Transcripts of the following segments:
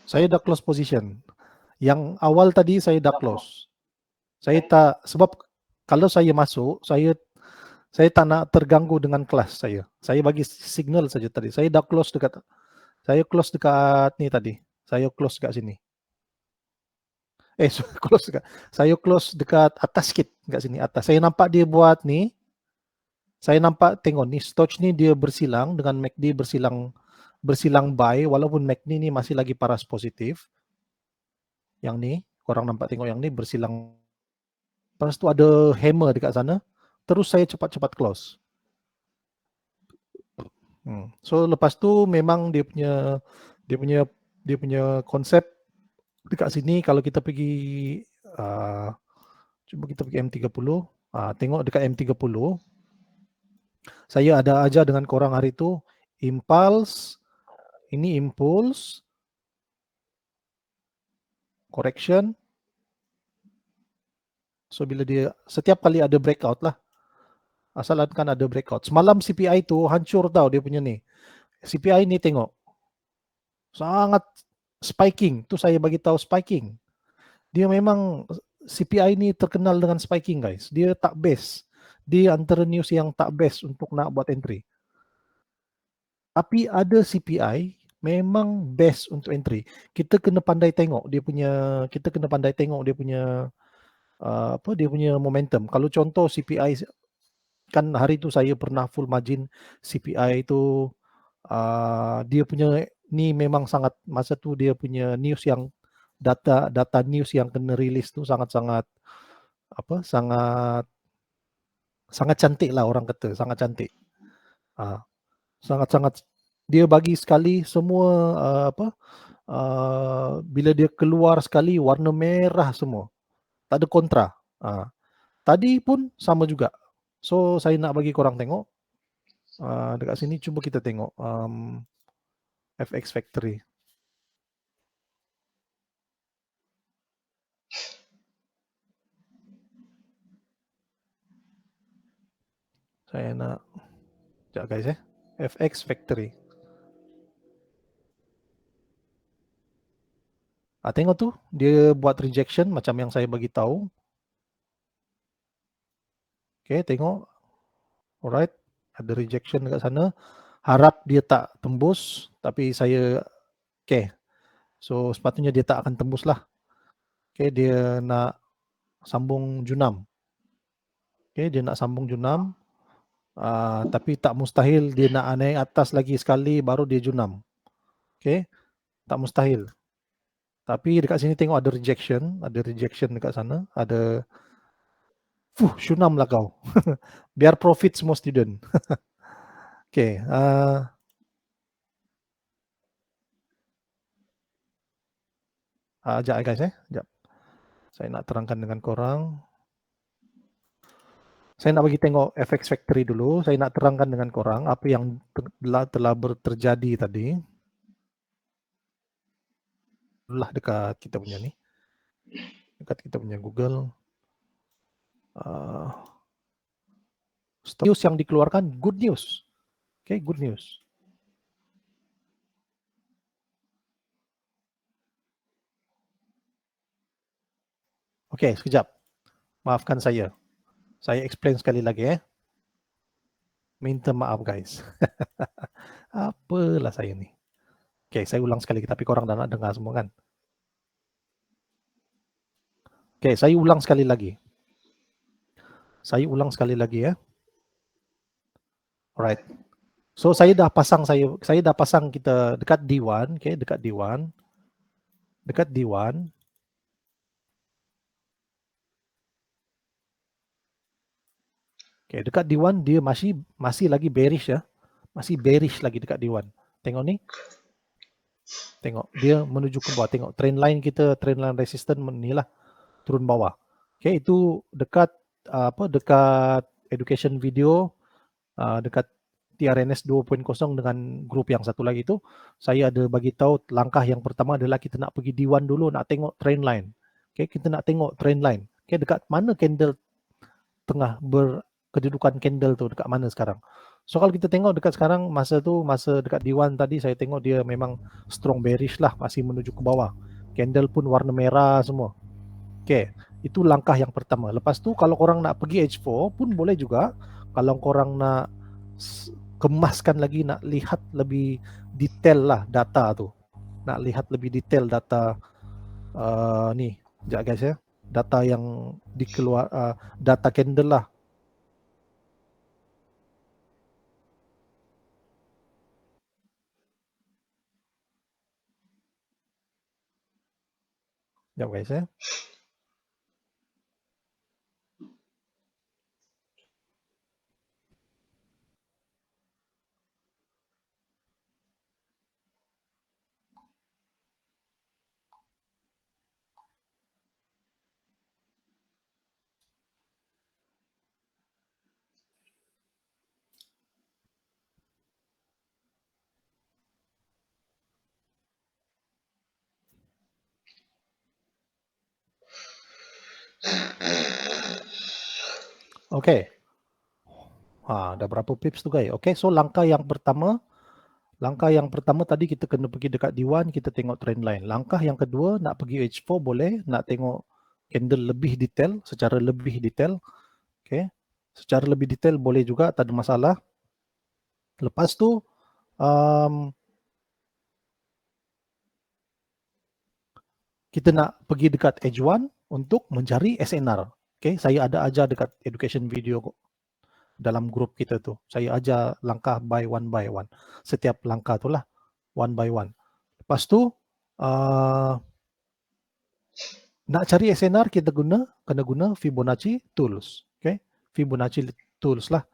Saya dah close position. Yang awal tadi saya dah close. Saya tak, sebab kalau saya masuk, saya tak nak terganggu dengan kelas saya. Saya bagi signal saja tadi. Saya dah close dekat ni tadi. Saya close dekat sini. Saya close dekat atas sikit, dekat sini atas. Saya nampak dia buat ni. Saya nampak tengok ni Stoch ni dia bersilang dengan MACD bersilang buy, walaupun MACD ni masih lagi paras positif. Yang ni, korang nampak tengok yang ni bersilang. Lepas tu ada hammer dekat sana. Terus saya cepat-cepat close. So lepas tu memang dia punya konsep dekat sini. Kalau kita pergi cuba kita pergi M30, tengok dekat M30, saya ada ajar dengan korang hari tu impulse, ini impulse, correction. So bila dia setiap kali ada breakout lah, asalkan ada breakout. Semalam CPI tu hancur tau dia punya ni. CPI ni tengok sangat spiking. Tu saya bagi tahu spiking. Dia memang CPI ni terkenal dengan spiking guys. Dia tak best. Dia antara news yang tak best untuk nak buat entry. Tapi ada CPI memang best untuk entry. Kita kena pandai tengok dia punya dia punya momentum. Kalau contoh CPI kan hari tu saya pernah full margin CPI itu dia punya ni memang sangat, masa tu dia punya news yang data news yang kena rilis tu sangat cantik lah orang kata, sangat cantik. Sangat dia bagi sekali semua bila dia keluar sekali warna merah semua. Tak ada kontra. Tadi pun sama juga. So saya nak bagi korang tengok dekat sini, cuba kita tengok FX Factory. Saya nak sekejap guys FX Factory. Tengok tu dia buat rejection macam yang saya bagi tahu. Okay, tengok. Alright, ada rejection dekat sana. Harap dia tak tembus, tapi saya so sepatutnya dia tak akan tembus lah. Okay, dia nak sambung Junam. Okay, dia nak sambung Junam. Tapi tak mustahil dia nak naik atas lagi sekali baru dia Junam. Okay, tak mustahil. Tapi dekat sini tengok ada rejection dekat sana. Ada Junam lah kau. Biar profit semua student. Okay. Sekejap guys sekejap. Saya nak terangkan dengan korang. Saya nak bagi tengok FX Factory dulu. Saya nak terangkan dengan korang apa yang telah terjadi tadi. Lah dekat kita punya ni. Dekat kita punya Google. News yang dikeluarkan, good news. Okay, good news. Okay, sekejap. Maafkan saya. Saya explain sekali lagi Minta maaf guys. Apalah saya ni. Okay, saya ulang sekali lagi, tapi korang dah nak dengar semua kan? Okay, saya ulang sekali lagi. Alright. So saya dah pasang kita dekat D1, okay, dekat D1. Okay, dekat D1 dia masih lagi bearish Masih bearish lagi dekat D1. Tengok ni. Tengok dia menuju ke bawah. Tengok trend line kita, trend line resistance ni lah, turun bawah. Okay, itu dekat dekat education video, dekat TRNS 2.0 dengan grup yang satu lagi tu, saya ada bagi tahu langkah yang pertama adalah kita nak pergi D1 dulu, nak tengok trend line. Okay, kita nak tengok trend line. Okay, dekat mana candle tengah berkedudukan candle tu, dekat mana sekarang. So kalau kita tengok dekat sekarang masa dekat Diwan tadi saya tengok dia memang strong bearish lah, masih menuju ke bawah. Candle pun warna merah semua. Oke, itu langkah yang pertama. Lepas tu kalau korang nak pergi H4 pun boleh juga. Kalau korang nak kemaskan lagi, nak lihat lebih detail lah data tu. Nak lihat lebih detail data ni, sekejap guys ya. Data yang dikeluar data candle lah. Sekejap guys ya. Oke. Ada berapa pips tu guys? Oke, so langkah yang pertama tadi kita kena pergi dekat Diwan, kita tengok trend line. Langkah yang kedua nak pergi H4 boleh, nak tengok candle lebih detail, secara lebih detail. Oke. Secara lebih detail boleh juga, tak ada masalah. Lepas tu kita nak pergi dekat H1 untuk mencari SNR. Oke, saya ada ajar dekat education video dalam grup kita tu. Saya ajar langkah by one. Setiap langkah tu lah, one by one. Lepas tu, nak cari SNR kita kena guna Fibonacci tools. Okay? Fibonacci tools lah.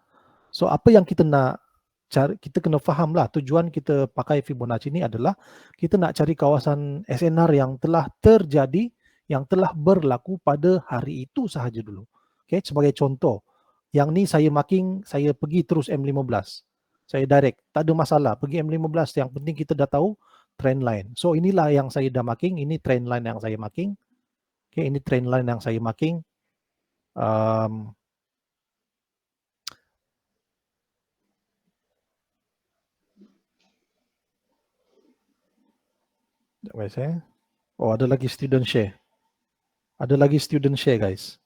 So apa yang kita nak cari, kita kena faham lah tujuan kita pakai Fibonacci ni adalah kita nak cari kawasan SNR yang telah terjadi, yang telah berlaku pada hari itu sahaja dulu. Okay? Sebagai contoh, yang ni saya marking, saya pergi terus M15. Saya direct, tak ada masalah. Pergi M15, yang penting kita dah tahu trend line. So inilah yang saya dah marking, ini trend line yang saya marking. Okay, ini trend line yang saya marking. Oh, ada lagi student share. Ada lagi student share, guys.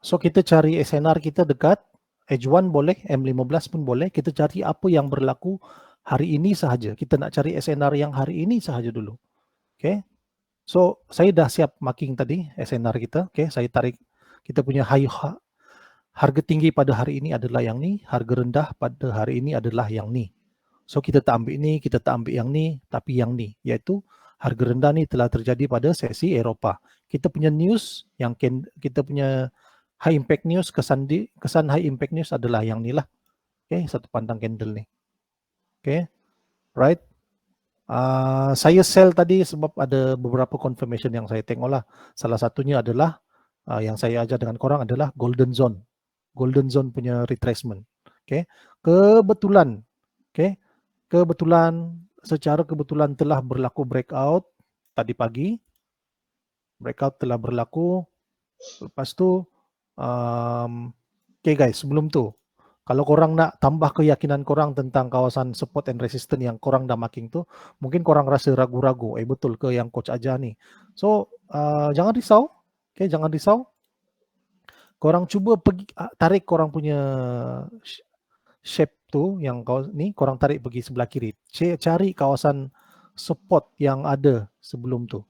So kita cari SNR kita dekat H1 boleh, M15 pun boleh. Kita cari apa yang berlaku hari ini sahaja. Kita nak cari SNR yang hari ini sahaja dulu. Okay. So saya dah siap marking tadi SNR kita. Okay. Saya tarik kita punya harga tinggi pada hari ini adalah yang ni. Harga rendah pada hari ini adalah yang ni. So kita tak ambil ni, kita tak ambil yang ni, tapi yang ni, iaitu harga rendah ni telah terjadi pada sesi Eropah. Kita punya news, yang kita punya high impact news, kesan high impact news adalah yang ni lah. Okay, satu pantang candle ni. Okay, right. Saya sell tadi sebab ada beberapa confirmation yang saya tengok lah. Salah satunya adalah yang saya ajar dengan korang adalah golden zone. Golden zone punya retracement. Okay, kebetulan. Okay, secara kebetulan telah berlaku breakout tadi pagi. Breakout telah berlaku. Lepas tu, okay guys, sebelum tu, kalau korang nak tambah keyakinan korang tentang kawasan support and resistance yang korang dah marking tu, mungkin korang rasa ragu-ragu, betul ke yang coach ajar ni? So, jangan risau. Okay, jangan risau. Korang cuba pergi, tarik korang punya shape tu yang korang tarik pergi sebelah kiri. Cari kawasan support yang ada sebelum tu.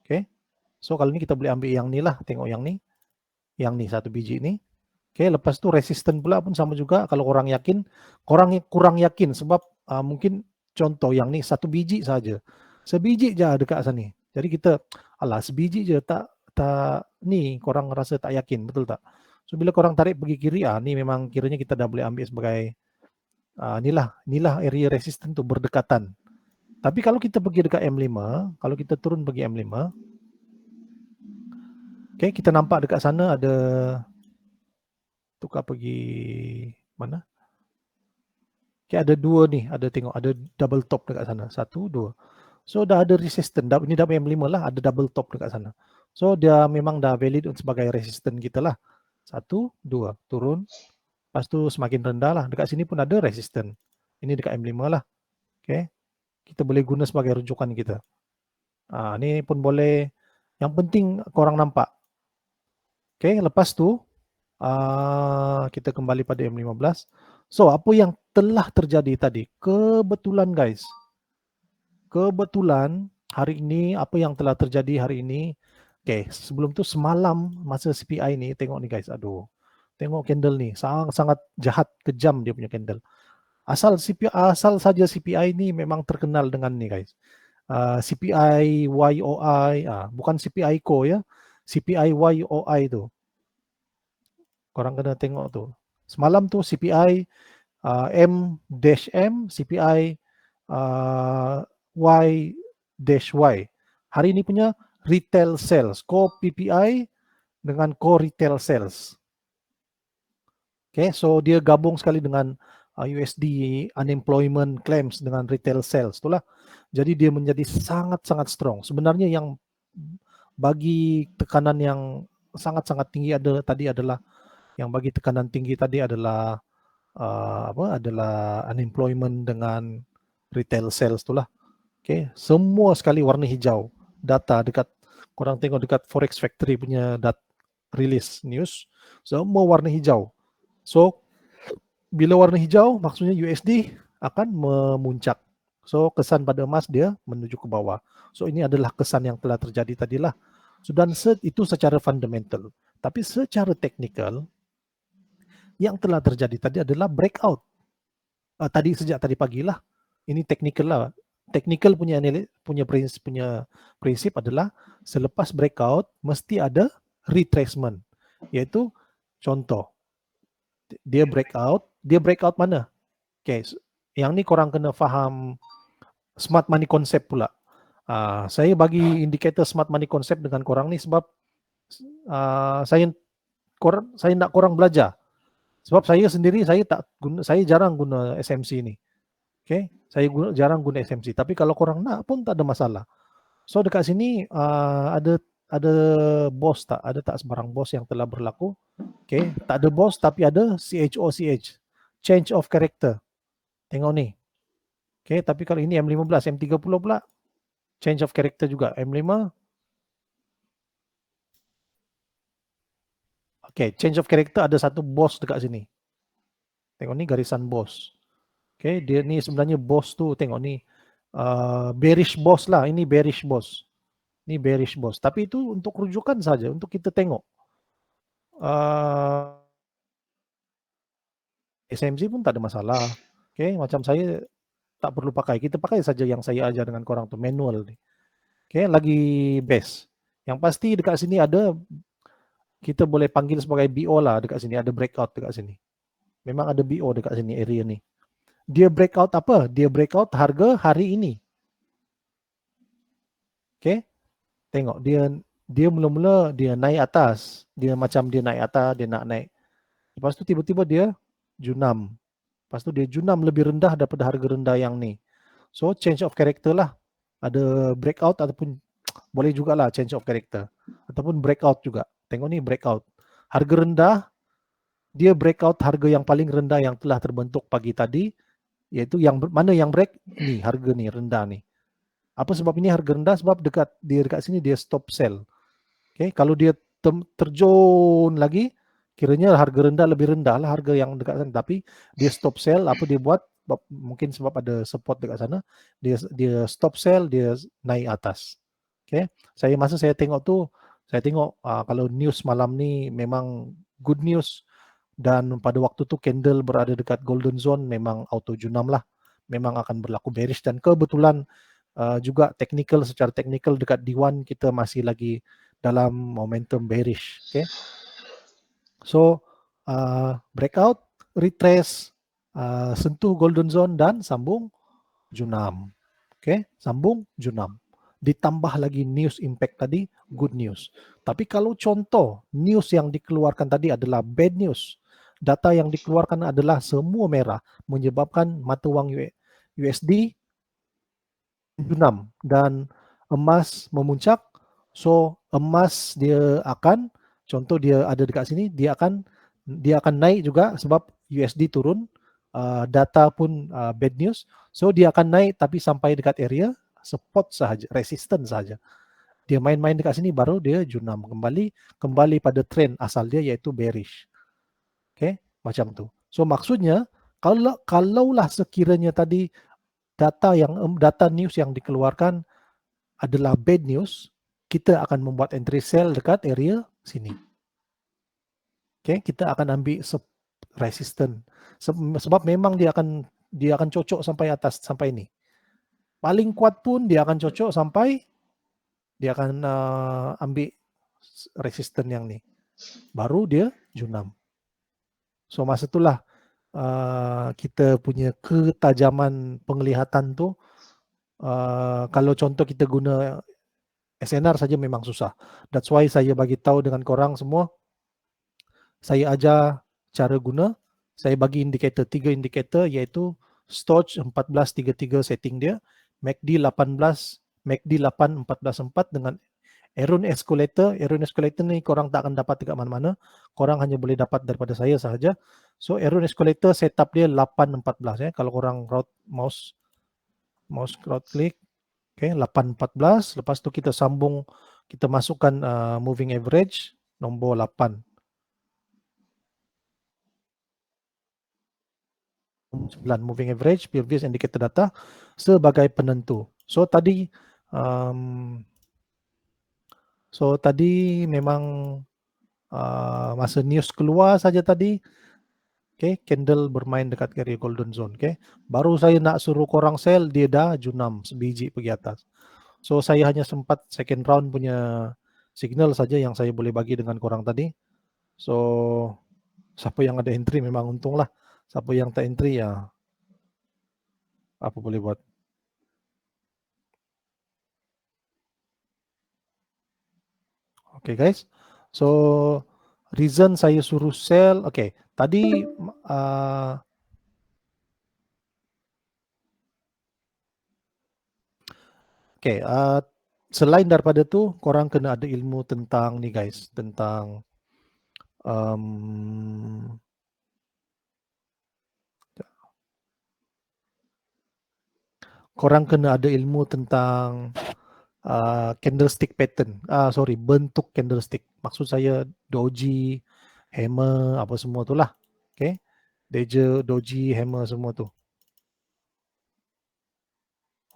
Okay. So kalau ni kita boleh ambil yang ni lah. Tengok yang ni. Yang ni satu biji ni. Okay. Lepas tu resistant pula pun sama juga. Kalau korang yakin. Korang kurang yakin sebab mungkin contoh yang ni satu biji saja. Sebiji je dekat sana. Jadi kita alah sebiji je tak ni korang rasa tak yakin, betul tak? So bila korang tarik pergi kiri, ni memang kiranya kita dah boleh ambil sebagai inilah area resistant tu berdekatan. Tapi kalau kita pergi dekat M5, kalau kita turun pergi M5, okay, kita nampak dekat sana ada tukar pergi mana? Okay, ada dua ni, ada tengok ada double top dekat sana, 1, 2. So dah ada resistant, ini dah M5 lah, ada double top dekat sana. So dia memang dah valid sebagai resistant kita lah. 1, 2, turun. Lepas tu semakin rendah lah. Dekat sini pun ada resistant. Ini dekat M5 lah. Okay. Kita boleh guna sebagai rujukan kita. Ni pun boleh. Yang penting korang nampak. Okay, lepas tu kita kembali pada M15. So apa yang telah terjadi tadi? Kebetulan guys. Kebetulan hari ini apa yang telah terjadi hari ini. Okay, sebelum tu semalam masa CPI ni, tengok ni guys, aduh. Tengok candle ni, sangat jahat, kejam dia punya candle. Asal saja CPI ni memang terkenal dengan ni guys. CPI YOI, bukan CPI Core ya. CPI YOI tu. Korang kena tengok tu. Semalam tu CPI M-M, CPI Y-Y. Hari ini punya retail sales, core PPI dengan core retail sales. Okay, so dia gabung sekali dengan USD unemployment claims dengan retail sales, itulah. Jadi dia menjadi sangat-sangat strong. Sebenarnya yang bagi tekanan yang sangat-sangat tinggi tadi adalah yang bagi tekanan tinggi tadi adalah adalah unemployment dengan retail sales itulah. Okay, semua sekali warna hijau. Data dekat korang tengok dekat Forex Factory punya release news, semua warna hijau. So bila warna hijau maksudnya USD akan memuncak. So kesan pada emas dia menuju ke bawah. So ini adalah kesan yang telah terjadi tadilah. So, dan itu secara fundamental. Tapi secara teknikal yang telah terjadi tadi adalah breakout. Sejak tadi pagi lah. Ini technical lah. Technical punya prinsip adalah selepas breakout mesti ada retracement. Iaitu contoh, dia breakout mana? Okay, yang ni korang kena faham smart money concept pula. Saya bagi indikator smart money concept dengan korang ni sebab saya nak korang belajar. Sebab saya sendiri saya jarang guna SMC ni. Okay, saya jarang guna SMC. Tapi kalau korang nak pun tak ada masalah. So dekat sini ada boss tak? Ada tak sebarang boss yang telah berlaku? Okay, tak ada boss tapi ada CHOCH, change of character. Tengok ni. Okay, tapi kalau ini M15, M30 pula change of character juga. M5. Okay, change of character ada satu boss dekat sini. Tengok ni garisan boss. Okay, dia ni sebenarnya boss tu, tengok ni bearish boss lah. Ini bearish boss. Ini bearish boss. Tapi itu untuk rujukan saja, untuk kita tengok. SMC pun tak ada masalah. Okay, macam saya tak perlu pakai. Kita pakai saja yang saya ajar dengan korang tu, manual ni. Okay, lagi best. Yang pasti dekat sini ada, kita boleh panggil sebagai BO lah dekat sini. Ada breakout dekat sini. Memang ada BO dekat sini area ni. Dia breakout apa? Dia breakout harga hari ini. Okay, tengok dia mula-mula dia naik atas. Dia macam dia naik atas, dia nak naik. Lepas tu tiba-tiba dia junam. Lepas tu dia junam lebih rendah daripada harga rendah yang ni. So change of character lah. Ada breakout ataupun boleh jugalah change of character. Ataupun breakout juga. Tengok ni breakout. Harga rendah, dia breakout harga yang paling rendah yang telah terbentuk pagi tadi. Iaitu yang mana yang break? Ni harga ni rendah ni. Apa sebab ini harga rendah? Sebab dekat sini dia stop sell. Okay, kalau dia terjun lagi, kiranya harga rendah lebih rendah lah harga yang dekat sana. Tapi dia stop sell, apa dia buat? Mungkin sebab ada support dekat sana, dia stop sell, dia naik atas. Okay, masa saya tengok tu, saya tengok kalau news malam ni memang good news. Dan pada waktu tu candle berada dekat golden zone, memang auto junam lah. Memang akan berlaku bearish. Dan kebetulan juga secara technical dekat D1 kita masih lagi dalam momentum bearish. Okay. So breakout, retrace, sentuh golden zone dan sambung Junam. Okay, sambung Junam. Ditambah lagi news impact tadi, good news. Tapi kalau contoh news yang dikeluarkan tadi adalah bad news, data yang dikeluarkan adalah semua merah, menyebabkan mata wang USD Junam dan emas memuncak. So emas dia akan, contoh dia ada dekat sini, dia akan naik juga sebab USD turun, data pun bad news. So dia akan naik tapi sampai dekat area support sahaja, resistance sahaja. Dia main-main dekat sini baru dia junam kembali pada trend asal dia yaitu bearish. Okay, macam tu. So maksudnya kalaulah sekiranya tadi data news yang dikeluarkan adalah bad news, kita akan membuat entry sell dekat area sini. Okay, kita akan ambil resistance sebab memang dia akan cocok sampai atas, sampai ini. Paling kuat pun dia akan cocok sampai dia akan ambil resistance yang ni. Baru dia junam. So masa itulah kita punya ketajaman penglihatan tu, kalau contoh kita guna SNR saja memang susah. That's why saya bagi tahu dengan korang semua, saya ajar cara guna, saya bagi indikator, 3 indikator iaitu Stoch 1433 setting dia, MACD 18, MACD 8 144 dengan Aeron Escalator. Aeron Escalator ni korang tak akan dapat dekat mana-mana, korang hanya boleh dapat daripada saya sahaja. So Aeron Escalator setup dia 814 kalau korang mouse right click, okay, 814, lepas tu kita sambung, kita masukkan moving average nombor 8. 9 moving average, previous indicator data sebagai penentu. So tadi memang masa news keluar saja tadi, okay, candle bermain dekat area golden zone, okay. Baru saya nak suruh korang sell, dia dah junam sebiji pergi atas. So saya hanya sempat second round punya signal saja yang saya boleh bagi dengan korang tadi. So siapa yang ada entry memang untung lah. Siapa yang tak entry ya apa boleh buat. Okay guys. So reason saya suruh sell, okay, tadi okay, selain daripada tu korang kena ada ilmu tentang ni guys, tentang korang kena ada ilmu tentang candlestick pattern, bentuk candlestick. Maksud saya doji, hammer, apa semua tu lah. Okay, doji, hammer semua tu.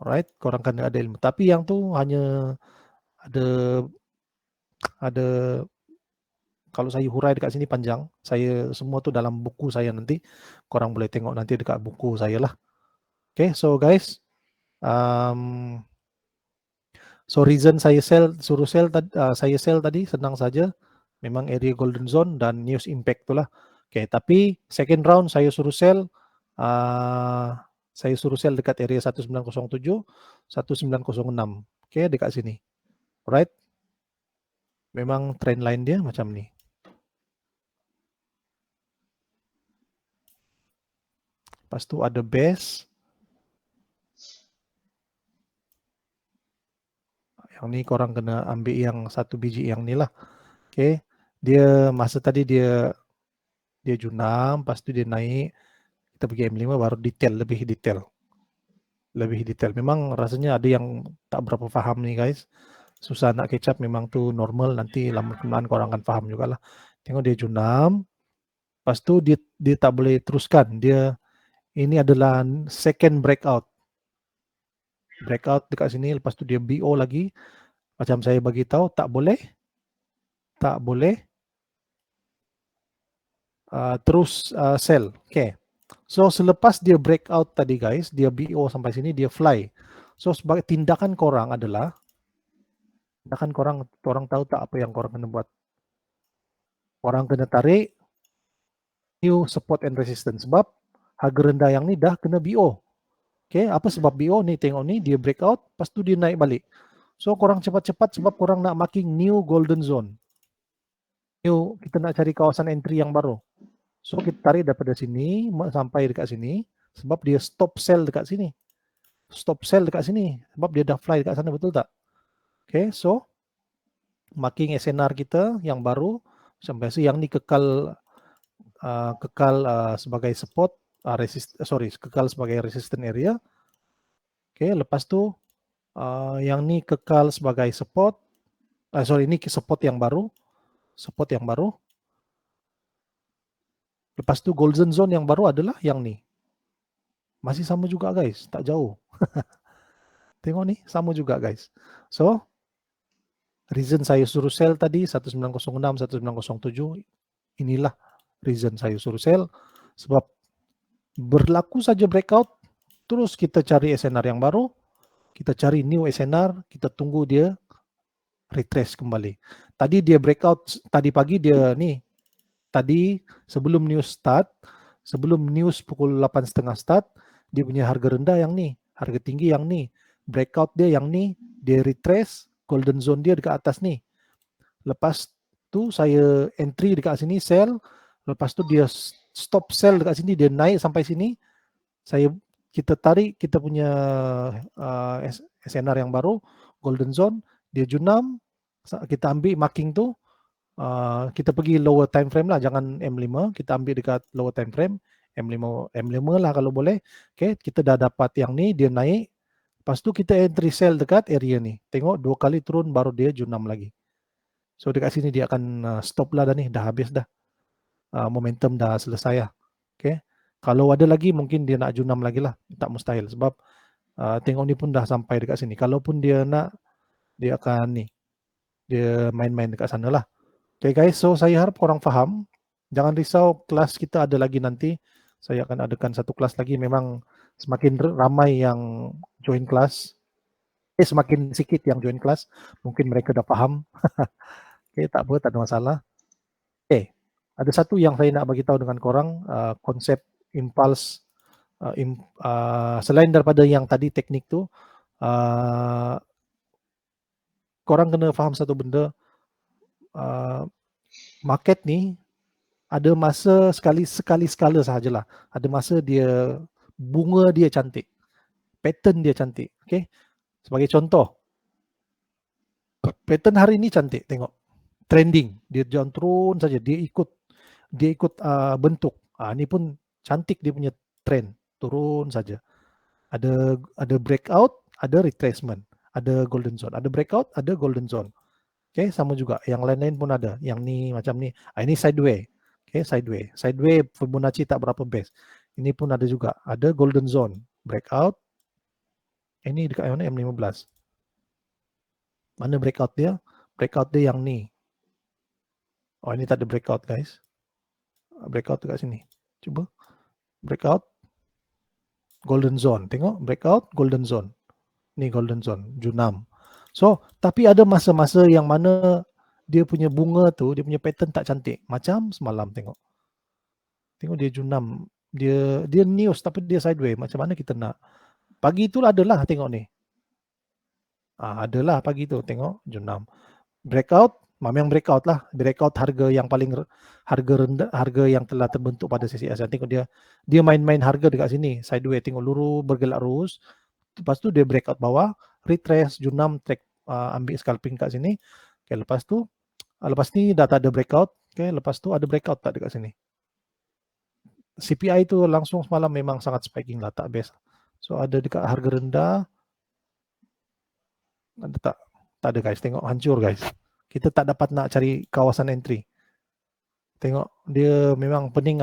Alright, korang kena ada ilmu. Tapi yang tu hanya ada kalau saya hurai dekat sini panjang. Saya semua tu dalam buku saya nanti. Korang boleh tengok nanti dekat buku saya lah. Okay, so guys, so reason saya suruh sell tadi senang saja, memang area golden zone dan news impact tu lah. Okay, tapi second round saya suruh sell dekat area 1907, 1906. Okay, dekat sini. Alright. Memang trend line dia macam ni. Lepas tu ada base. Yang ni korang kena ambil yang satu biji yang ni lah. Okay. Dia masa tadi dia junam, lepas tu dia naik. Kita pergi M5 baru lebih detail. Memang rasanya ada yang tak berapa faham ni guys. Susah nak catch up, memang tu normal, nanti lama-lamaan korang akan faham juga lah. Tengok dia junam. Lepas tu dia tak boleh teruskan. Ini adalah second breakout. Breakout dekat sini, lepas tu dia BO lagi. Macam saya bagi tahu tak boleh terus sell. Okay. So selepas dia breakout tadi guys, dia BO sampai sini, dia fly. So sebagai tindakan korang adalah, tindakan korang tahu tak apa yang korang kena buat? Korang kena tarik new support and resistance sebab harga rendah yang ni dah kena BO. Okay, apa sebab BO ni? Tengok ni, dia breakout, lepas tu dia naik balik. So korang cepat-cepat sebab korang nak marking new golden zone. New, kita nak cari kawasan entry yang baru. So kita tarik daripada sini sampai dekat sini sebab dia stop sell dekat sini. Stop sell dekat sini sebab dia dah fly dekat sana, betul tak? Okay, so marking SNR kita yang baru sampai yang ni kekal sebagai support, kekal sebagai resistant area. Okay, lepas tu yang ni kekal sebagai support. Ini support yang baru. Lepas tu golden zone yang baru adalah yang ni. Masih sama juga guys, tak jauh. Tengok ni, sama juga guys. So, reason saya suruh sell tadi 1906, 1907, inilah reason saya suruh sell. Sebab berlaku saja breakout, terus kita cari SNR yang baru, kita cari new SNR, kita tunggu dia retrace kembali. Tadi dia breakout, tadi pagi dia ni, tadi sebelum news start, sebelum news pukul 8.30 start, dia punya harga rendah yang ni, harga tinggi yang ni, breakout dia yang ni, dia retrace, golden zone dia dekat atas ni. Lepas tu saya entry dekat sini, sell, lepas tu dia stop sell dekat sini, dia naik sampai sini, kita tarik kita punya SNR yang baru, golden zone, dia junam, kita ambil marking tu, kita pergi lower time frame lah, jangan M5, kita ambil dekat lower time frame, M5 lah kalau boleh. Okay, kita dah dapat yang ni, dia naik, lepas tu kita entry sell dekat area ni, tengok 2 kali turun baru dia junam lagi. So dekat sini dia akan stop lah dah ni, dah habis dah, momentum dah selesai lah. Okay, kalau ada lagi mungkin dia nak junam lagi lah, tak mustahil sebab tengok ni pun dah sampai dekat sini. Kalaupun dia nak, dia akan ni, dia main-main dekat sana lah. Okay guys, so saya harap korang faham. Jangan risau, kelas kita ada lagi nanti. Saya akan adakan satu kelas lagi. Memang semakin ramai yang join kelas, semakin sikit yang join kelas. Mungkin mereka dah faham. Okay, tak apa, tak ada masalah. Okay, ada satu yang saya nak bagi tahu dengan korang, konsep impulse. Selain daripada yang tadi teknik tu, korang kena faham satu benda. Market ni ada masa sekali-sekala sahajalah. Ada masa dia bunga dia cantik, pattern dia cantik. Okay, sebagai contoh, pattern hari ini cantik, tengok trending, dia jalan turun saja, dia ikut bentuk. Ini pun cantik, dia punya trend turun saja. Ada breakout, ada retracement, ada golden zone, ada breakout, ada golden zone. Okay, sama juga. Yang lain-lain pun ada. Yang ni macam ni. Ini sideway. Okay, sideway. Sideway Fibonacci tak berapa base. Ini pun ada juga. Ada golden zone, breakout. Ini dekat mana? M15. Mana breakout dia? Breakout dia yang ni. Oh, ini tak ada breakout guys. Breakout dekat sini. Cuba. Breakout. Golden zone. Tengok. Breakout. Golden zone. Ni golden zone. Junam. So, tapi ada masa-masa yang mana dia punya bunga tu, dia punya pattern tak cantik. Macam semalam tengok. Tengok dia junam. Dia news tapi dia sideways. Macam mana kita nak? Pagi tu adalah tengok ni. Adalah pagi tu tengok junam. Breakout, memang breakout lah. Breakout harga yang paling harga rendah, harga yang telah terbentuk pada sesi asyik. Tengok dia main-main harga dekat sini. Sideways, tengok lurus, bergelak lurus. Lepas tu dia breakout bawah, retrace, junam, track, ambil scalping kat sini. Okay, lepas ni dah tak ada breakout. Okay, lepas tu ada breakout tak dekat sini. CPI tu langsung semalam memang sangat spiking lah, tak best. So ada dekat harga rendah, ada tak? Tak ada guys, tengok hancur guys. Kita tak dapat nak cari kawasan entry. Tengok dia memang pening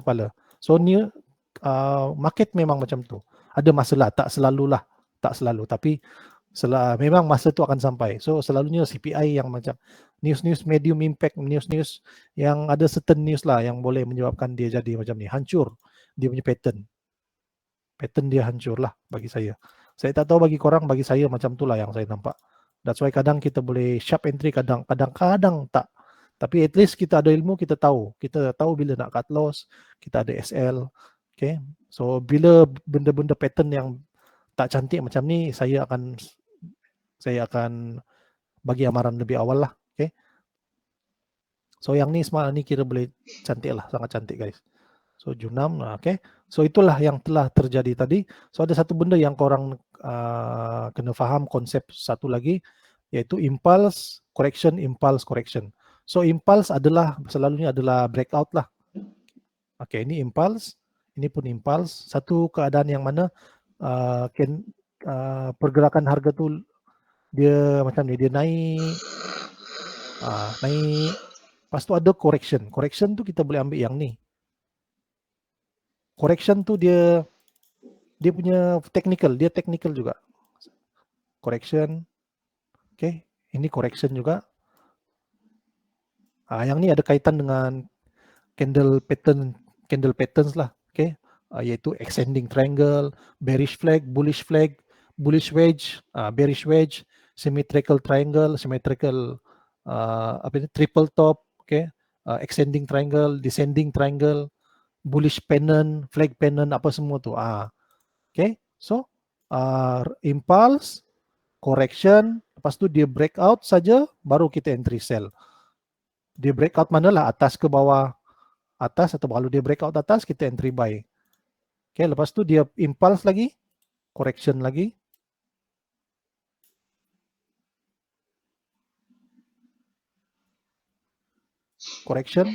kepala. So ni market memang macam tu. Ada masalah, tak selalu, tapi memang masa tu akan sampai. So selalunya CPI yang macam news medium impact, news yang ada certain news lah yang boleh menyebabkan dia jadi macam ni, hancur dia punya pattern dia hancur lah bagi saya. Saya tak tahu bagi korang, bagi saya macam itulah yang saya nampak. That's why kadang kita boleh sharp entry, kadang-kadang tak. Tapi at least kita ada ilmu, kita tahu bila nak cut loss, kita ada SL. Okay, so bila benda-benda pattern yang tak cantik macam ni, saya akan bagi amaran lebih awal lah. Okay, so yang ni semua ni kira boleh cantik lah, sangat cantik guys. So Junam, okay. So itulah yang telah terjadi tadi. So ada satu benda yang korang kena faham, konsep satu lagi, yaitu impulse correction. So impulse selalunya adalah breakout lah. Okay, ini impulse, ini pun impulse. Satu keadaan yang mana pergerakan harga tu dia macam ni, dia naik, lepas tu ada correction. Correction tu kita boleh ambil yang ni. Correction tu dia punya technical juga. Correction. Okay, ini correction juga. Yang ni ada kaitan dengan candle patterns lah. Okay, iaitu ascending triangle, bearish flag, bullish wedge, bearish wedge, symmetrical triangle, triple top, okay, ascending triangle, descending triangle, bullish pennant, flag pennant, apa semua tu. Okay, so impulse, correction, lepas tu dia breakout saja, baru kita entry sell. Dia breakout manalah, atas ke bawah, atas, atau kalau dia breakout atas, kita entry buy. Okay, lepas tu dia impulse lagi, correction lagi, correction,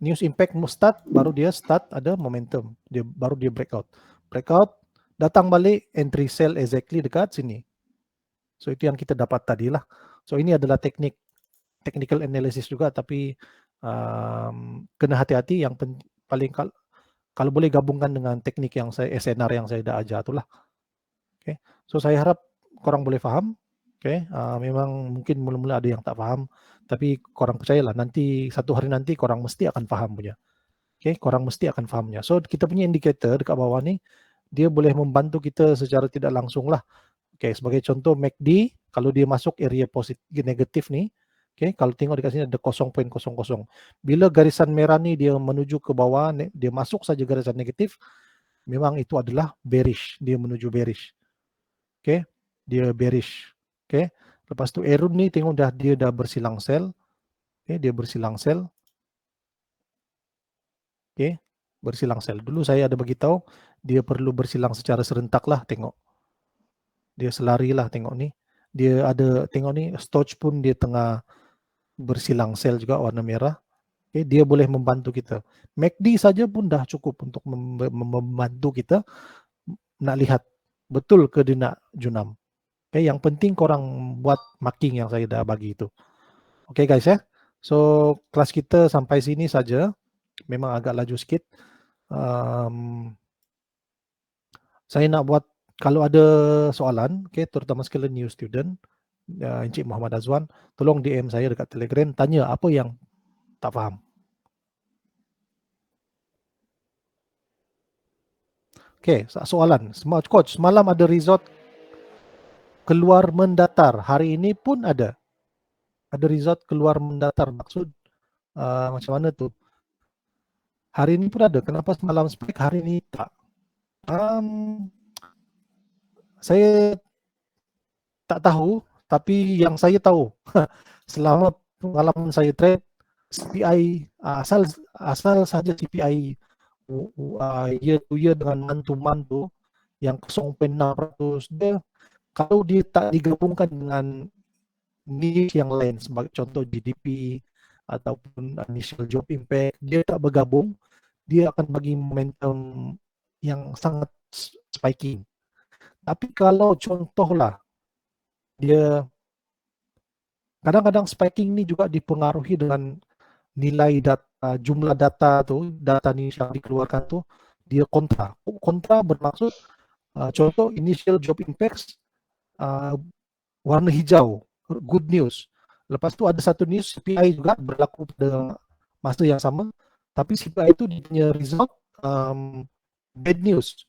news impact start, baru dia start ada momentum, baru dia breakout, datang balik, entry sell exactly dekat sini. So itu yang kita dapat tadi lah. So ini adalah technical analysis juga, tapi kena hati-hati. Yang paling kalau boleh gabungkan dengan teknik yang SNR yang saya dah ajar itulah. Okay. So saya harap korang boleh faham. Okay. Memang mungkin mula-mula ada yang tak faham, tapi korang percayalah, nanti satu hari nanti korang mesti akan faham punya. Okay. Korang mesti akan fahamnya. So kita punya indikator dekat bawah ni, dia boleh membantu kita secara tidak langsung lah. Okay, sebagai contoh MACD, kalau dia masuk area positif negatif ni, okay, kalau tengok dekat sini ada 0.00. Bila garisan merah ni dia menuju ke bawah, dia masuk saja garisan negatif, memang itu adalah bearish, dia menuju bearish. Okay, dia bearish. Okay, lepas tu arrow ni tengok dia dah bersilang sell. Okay, dia bersilang sell. Okay, bersilang sell. Dulu saya ada bagi tahu dia perlu bersilang secara serentak lah, tengok. Dia selari lah, tengok ni. Dia ada, tengok ni, Stoch pun dia tengah bersilang sell juga warna merah. Okay, dia boleh membantu kita. MACD saja pun dah cukup untuk membantu kita nak lihat betul ke dia nak junam. Okay, yang penting korang buat marking yang saya dah bagi itu. Okay guys ya. So kelas kita sampai sini saja. Memang agak laju sikit. Saya nak buat, kalau ada soalan, okay, terutama sekali new student, Encik Muhammad Azwan, tolong DM saya dekat Telegram, tanya apa yang tak faham. Okay, soalan. Coach, semalam ada result keluar mendatar. Hari ini pun ada. Ada result keluar mendatar. Maksud macam mana tu? Hari ini pun ada. Kenapa semalam spike, hari ini tak? Saya tak tahu, tapi yang saya tahu selama pengalaman saya trade, CPI asal saja CPI year to year dengan month to month tu yang 0.6%, dia kalau dia tak digabungkan dengan niche yang lain, sebagai contoh GDP ataupun initial job impact, dia tak bergabung, dia akan bagi momentum yang sangat spiking. Tapi kalau contohlah dia kadang-kadang spiking ni juga dipengaruhi dengan nilai data, jumlah data tu, data ni yang dikeluarkan tu, dia kontra. Kontra bermaksud contoh initial job impacts warna hijau, good news. Lepas tu ada satu news CPI juga berlaku pada masa yang sama, tapi CPI itu dia punya result bad news.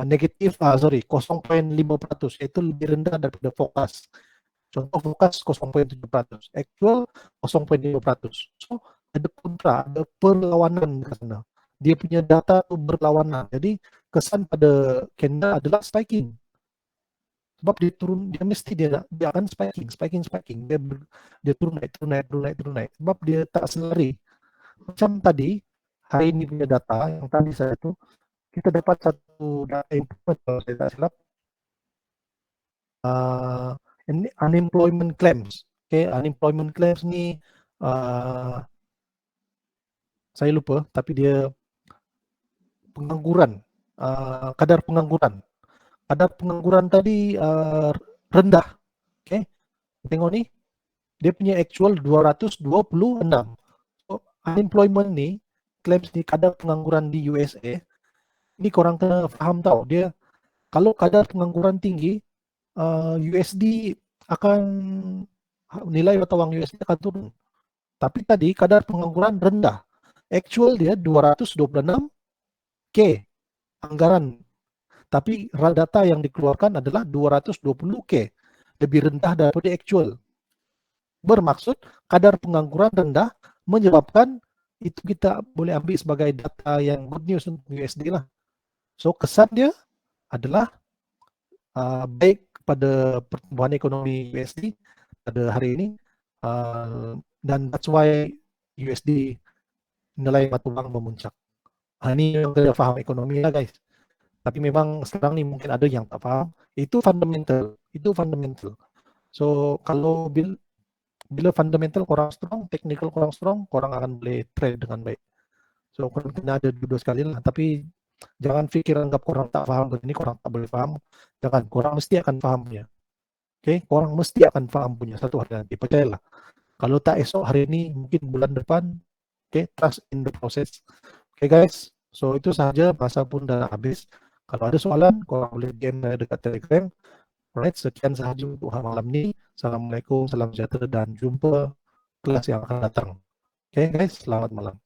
negatif, 0,5%, yaitu lebih rendah daripada forecast. Contoh forecast 0,7%, actual 0,5%. So ada kontra, ada perlawanan di sana. Dia punya data itu berlawanan. Jadi kesan pada candle adalah spiking. Sebab dia turun, dia mesti dia akan spiking. Dia turun naik. Sebab dia tak selari. Macam tadi, hari ini punya data yang tadi saya itu, kita dapat satu data improvement kalau saya tak silap, ini unemployment claims. Unemployment claims ni saya lupa, tapi dia pengangguran, kadar pengangguran. Kadar pengangguran tadi rendah. Tengok ni, dia punya actual 226. So, unemployment ni, claims ni, kadar pengangguran di USA, ini korang kena faham tau. Dia, kalau kadar pengangguran tinggi, USD akan, nilai mata wang USD akan turun. Tapi tadi kadar pengangguran rendah. Actual dia 226K anggaran. Tapi data yang dikeluarkan adalah 220K. Lebih rendah daripada actual. Bermaksud kadar pengangguran rendah menyebabkan itu kita boleh ambil sebagai data yang good news untuk USD lah. So kesan dia adalah baik pada pertumbuhan ekonomi USD pada hari ini, dan that's why USD nilai mata wang memuncak. Ini yang kita faham ekonomi lah guys. Tapi memang sekarang ni mungkin ada yang tak faham. Itu fundamental. So kalau bila fundamental korang strong, technical korang strong, korang akan boleh trade dengan baik. So korang kena ada dua sekali lah. Tapi jangan fikir anggap korang tak faham begini, korang tak boleh faham. Jangan, korang mesti akan faham punya. Korang mesti akan faham punya satu hari nanti. Percayalah. Kalau tak esok hari ini, mungkin bulan depan. Trust in the process. Guys. So itu sahaja, masa pun dah habis. Kalau ada soalan, korang boleh DM dekat Telegram. Alright, sekian sahaja untuk malam ni. Assalamualaikum, salam sejahtera dan jumpa kelas yang akan datang. Guys, selamat malam.